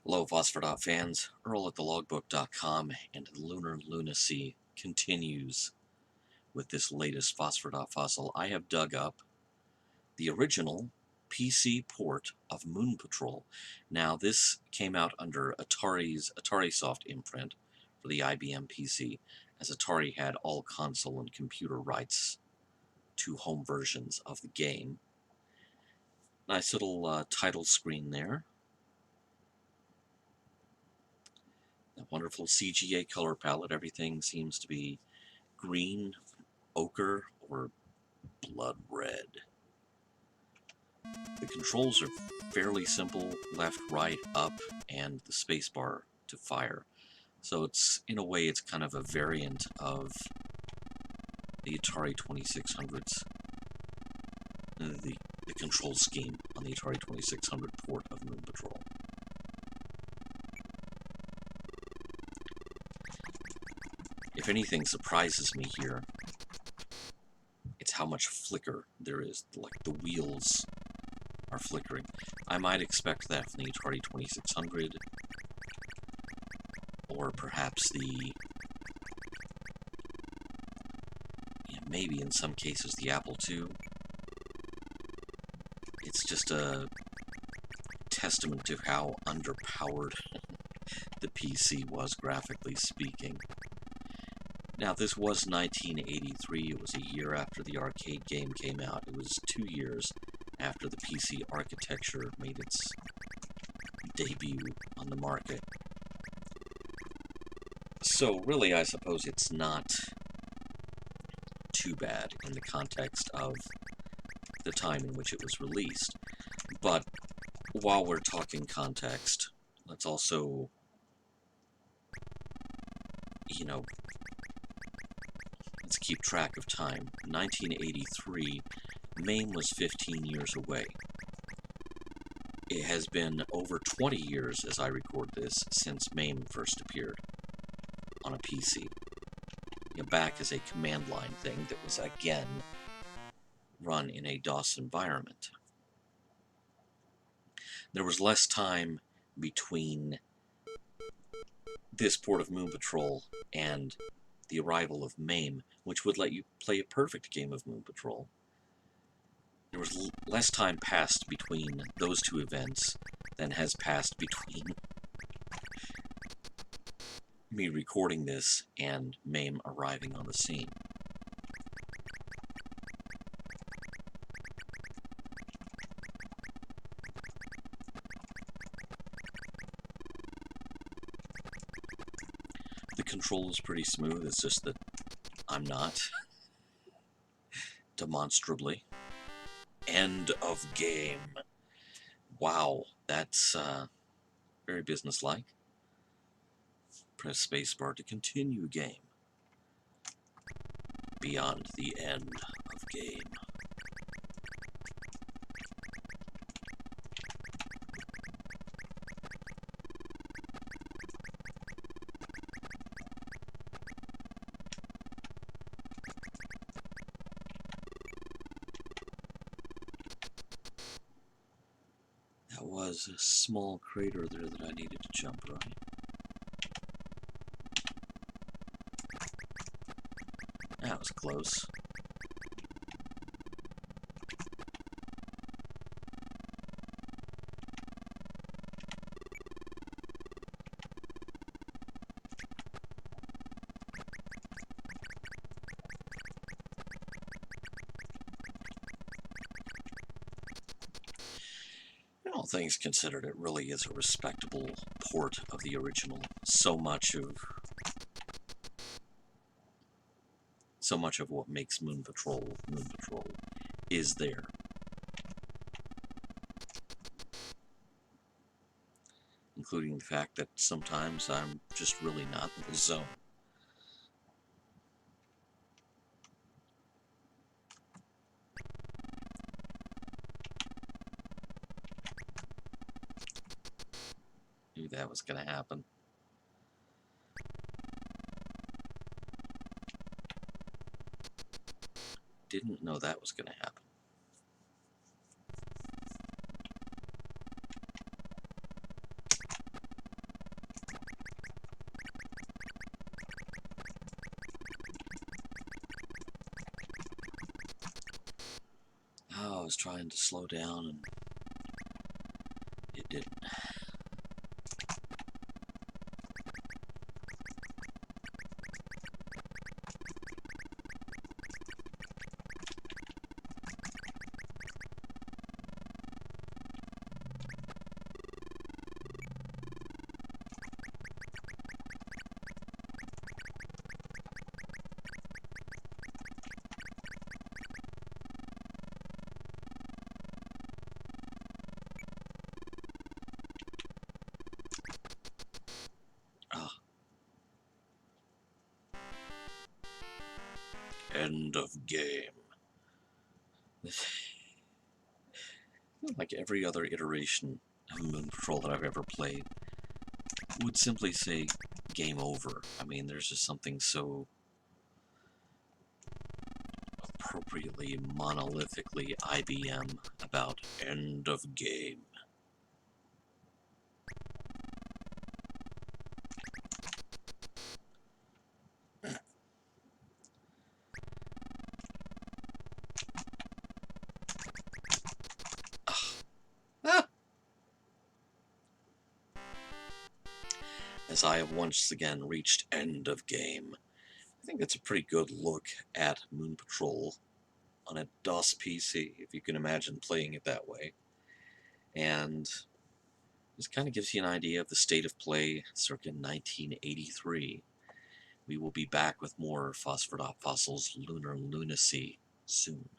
Hello, Phosphor Dot fans. Earl at thelogbook.com, and the Lunar Lunacy continues with this latest Phosphor Dot Fossil. I have dug up the original PC port of Moon Patrol. Now, this came out under Atari's Atarisoft imprint for the IBM PC, as Atari had all console and computer rights to home versions of the game. Nice little title screen there. A wonderful CGA color palette. Everything seems to be green, ochre, or blood red. The controls are fairly simple: left, right, up, and the spacebar to fire. So it's, in a way, it's kind of a variant of the Atari 2600's, the control scheme on the Atari 2600 port of Moon Patrol. If anything surprises me here, it's how much flicker there is. Like, the wheels are flickering. I might expect that from the Atari 2600, or perhaps the, maybe in some cases the Apple II. It's just a testament to how underpowered the PC was, graphically speaking. Now, this was 1983. It was a year after the arcade game came out. It was 2 years after the PC architecture made its debut on the market. So really, I suppose it's not too bad in the context of the time in which it was released. But while we're talking context, let's also, let's keep track of time. 1983, MAME was 15 years away. It has been over 20 years, as I record this, since MAME first appeared on a PC. Back as a command line thing that was, again, run in a DOS environment. There was less time between this port of Moon Patrol and the arrival of MAME, which would let you play a perfect game of Moon Patrol. There was less time passed between those two events than has passed between me recording this and MAME arriving on the scene. The control is pretty smooth, it's just that I'm not. Demonstrably. End of game. Wow, that's very businesslike. Press spacebar to continue game. Beyond the end of game. That was a small crater there that I needed to jump, right? That was close. All things considered, it really is a respectable port of the original. So much of what makes Moon Patrol is there. Including the fact that sometimes I'm just really not in the zone. Knew that was going to happen. didn't know that was going to happen. Oh, I was trying to slow down and it didn't. Ah. End of game. Like every other iteration of Moon Patrol that I've ever played would simply say game over. I mean, there's just something so appropriately monolithically IBM about end of game. Ah. As I have once again reached end of game, I think that's a pretty good look at Moon Patrol on a DOS PC, if you can imagine playing it that way. And this kind of gives you an idea of the state of play circa 1983. We will be back with more Phosphor Dot Fossil's Lunar Lunacy soon.